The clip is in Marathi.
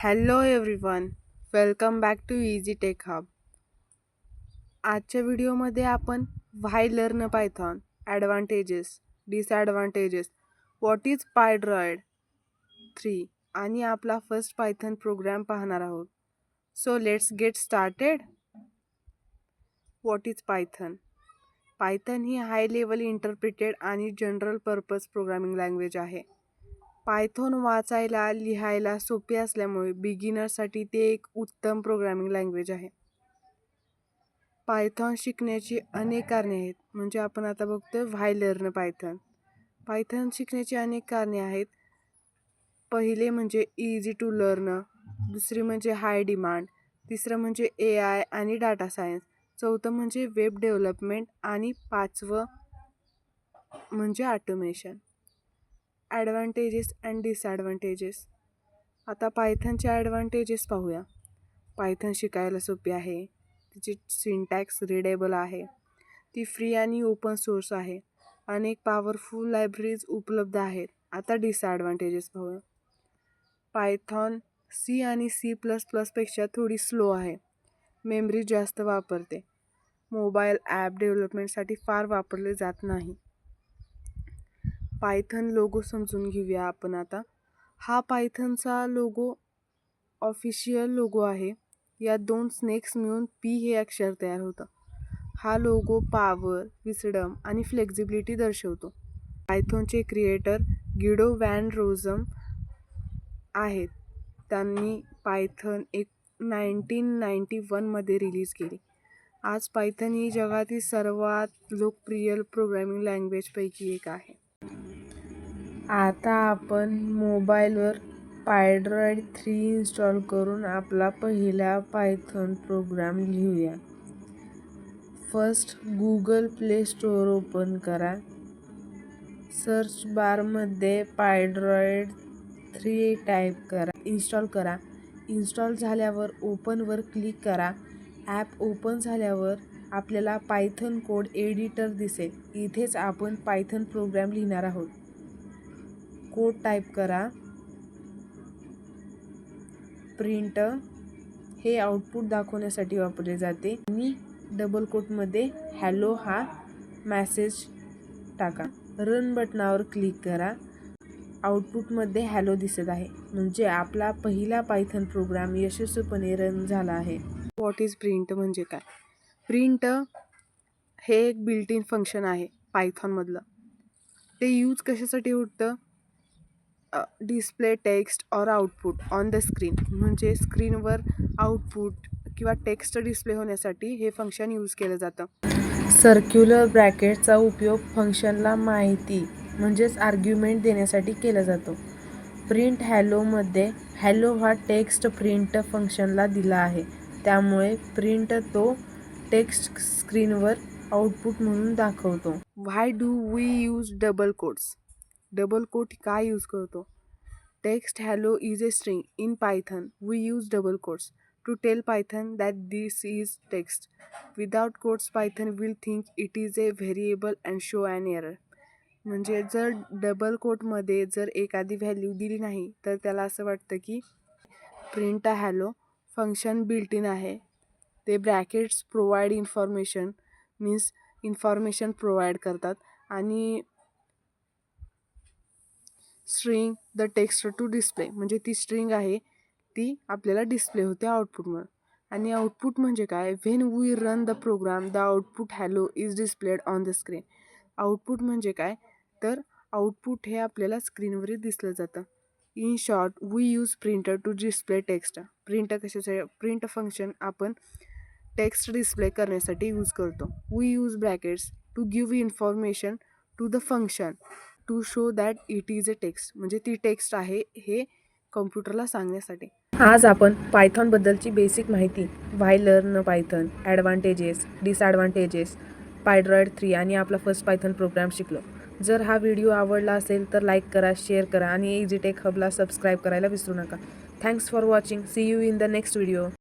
Hello everyone, welcome back to Easy Tech Hub. आजच्या व्हिडिओमध्ये आपण why learn Python, advantages, disadvantages, what is Pydroid 3 आणि आपला फर्स्ट पायथन प्रोग्राम पाहणार आहोत. So let's get started. What is Python? Python ही हाय लेवल इंटरप्रिटेड आणि जनरल पर्पज प्रोग्रामिंग लँग्वेज आहे. पायथॉन वाचायला लिहायला सोपे असल्यामुळे बिगिनरसाठी ते एक उत्तम प्रोग्रामिंग लँग्वेज आहे. पायथॉन शिकण्याची अनेक कारणे आहेत. म्हणजे आपण आता बघतोय व्हाय लर्न पायथन. पायथॉन शिकण्याची अनेक कारणे आहेत. पहिले म्हणजे इझी टू लर्न, दुसरी म्हणजे हाय डिमांड, तिसरं म्हणजे AI आणि डाटा सायन्स, चौथं म्हणजे वेब डेव्हलपमेंट आणि पाचवं म्हणजे ऑटोमेशन. ॲडव्हांटेजेस अँड डिसॲडव्हांटेजेस. आता पायथनचे ॲडव्हांटेजेस पाहूया. पायथन शिकायला सोपी आहे, तिची सिंटॅक्स रीडेबल आहे, ती फ्री आणि ओपन सोर्स आहे, अनेक पॉवरफुल लायब्ररीज उपलब्ध आहेत. आता डिसॲडव्हांटेजेस पाहूया. पायथॉन C आणि C++ पेक्षा थोडी स्लो आहे, मेमरी जास्त वापरते, मोबाईल ॲप डेव्हलपमेंटसाठी फार वापरले जात नाही. पायथन लोगो समजून घेऊया आपण आता. हा पायथनचा लोगो ऑफिशियल लोगो आहे. या दोन स्नेक्स मिळून P हे अक्षर तयार होतं. हा लोगो पॉवर, विस्डम आणि फ्लेक्झिबिलिटी दर्शवतो. पायथॉनचे क्रिएटर गिडो वॅन रोझम आहेत. त्यांनी पायथन 1991 मध्ये रिलीज केली. आज पायथन ही जगातील सर्वात लोकप्रिय प्रोग्रामिंग लँग्वेजपैकी एक आहे. आता आपण मोबाईलवर पायड्रॉइड 3 इन्स्टॉल करून आपला पहिला पायथन प्रोग्राम लिहूया. First Google play store open करा. सर्च बारमध्ये पायड्रॉइड 3 टाईप करा, इन्स्टॉल करा. इन्स्टॉल झाल्यावर ओपनवर क्लिक करा. ॲप ओपन झाल्यावर आपल्याला पायथन कोड एडिटर दिसेल. इथेच आपण पायथन प्रोग्राम लिहिणार आहोत. कोड टाईप करा. प्रिंट हे आउटपुट दाखवण्यासाठी वापरले जाते आणि डबल कोटमध्ये हॅलो हा मेसेज टाका. रन बटनावर क्लिक करा. आउटपुटमध्ये हॅलो दिसत आहे, म्हणजे आपला पहिला पायथन प्रोग्राम यशस्वीपणे रन झाला आहे. व्हॉट इज प्रिंट म्हणजे काय? प्रिंट हे एक बिल्ट इन फंक्शन आहे पायथॉनमधलं. ते यूज कशासाठी होतं? Display text or output on the screen, म्हणजे स्क्रीनवर आउटपुट किंवा टेक्स्ट डिस्प्ले होण्यासाठी हे फंक्शन यूज केलं जातं. सर्क्युलर ब्रॅकेटचा उपयोग फंक्शनला माहिती म्हणजेच आर्ग्युमेंट देण्यासाठी केला जातो. प्रिंट हॅलोमध्ये हॅलो हा टेक्स्ट प्रिंट फंक्शनला दिला आहे, त्यामुळे प्रिंट तो टेक्स्ट स्क्रीनवर आउटपुट म्हणून दाखवतो. Why do we use double quotes? Double quote का यूज करतो? Text hello is a string in Python. We use double quotes to tell Python that this is text. Without quotes, Python will think it is a variable and show an error. म्हणजे जर डबल कोटमध्ये जर एखादी व्हॅल्यू दिली नाही तर त्याला असं वाटतं की print hello function built in आहे. ते brackets provide information means information provide करतात आणि string the text to display म्हणजे ती स्ट्रिंग आहे ती आपल्याला डिस्प्ले होते आउटपुटवर. आणि आउटपुट म्हणजे काय? When we run the program the output hello is displayed on the screen. Output म्हणजे काय? तर आउटपुट हे आपल्याला स्क्रीनवर दिसलं जातं. In short we use printer to display text. Print कशासाठी? प्रिंट फंक्शन आपण टेक्स्ट डिस्प्ले करण्यासाठी यूज करतो. We use brackets to give information to the function to show that it is a text, म्हणजे ती टेक्स्ट आहे हे कॉम्प्युटरला सांगण्यासाठी. आज आपण पायथॉनबद्दलची बेसिक माहिती, व्हाय लर्न पायथन, ॲडव्हांटेजेस, डिसॲडव्हांटेजेस, पायड्रॉइड 3 आणि आपला फर्स्ट पायथन प्रोग्राम शिकलो. जर हा व्हिडिओ आवडला असेल तर लाईक करा, शेअर करा आणि इझी टेक हबला सबस्क्राईब करायला विसरू नका. Thanks for watching. See you in the next video.